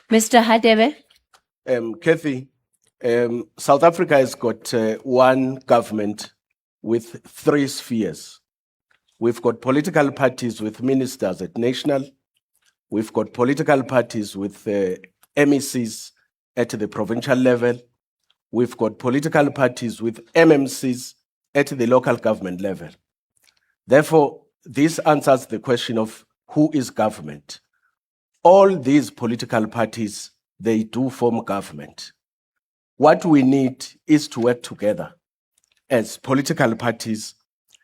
Mr. Hadebe. Kathy, South Africa has got one government with three spheres. We've got political parties with ministers at national. We've got political parties with MECs at the provincial level. We've got political parties with MMCs at the local government level. Therefore, this answers the question of who is government. All these political parties, they do form government. What we need is to work together as political parties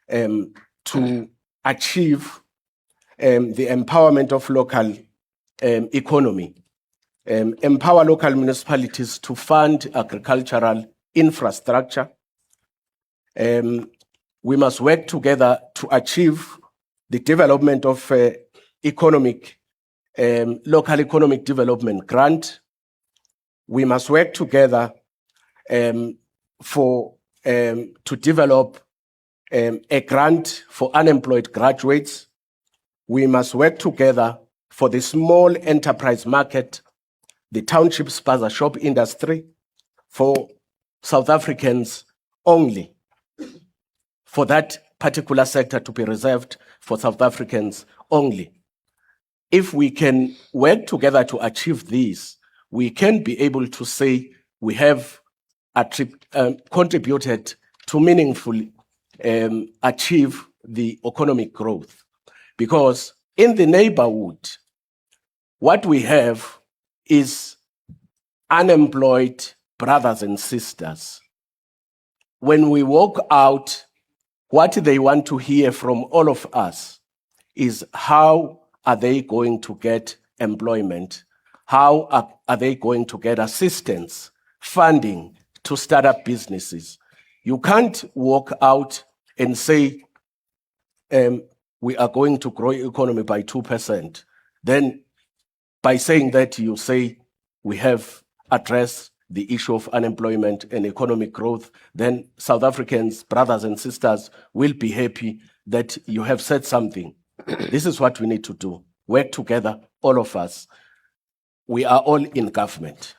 to achieve the empowerment of local economy, empower local municipalities to fund agricultural infrastructure. We must work together to achieve the development of local economic development grant. We must work together to develop a grant for unemployed graduates. We must work together for the small enterprise market, the township spaza shop industry for South Africans only, for that particular sector to be reserved for South Africans only. If we can work together to achieve this, we can be able to say we have contributed to meaningfully achieve the economic growth. Because in the neighborhood, what we have is unemployed brothers and sisters. When we walk out, what they want to hear from all of us is how are they going to get employment? How are they going to get assistance, funding to start up businesses? You can't walk out and say, we are going to grow economy by 2%. Then by saying that, you say we have addressed the issue of unemployment and economic growth, then South Africans, brothers and sisters, will be happy that you have said something. This is what we need to do. Work together, all of us. We are all in government.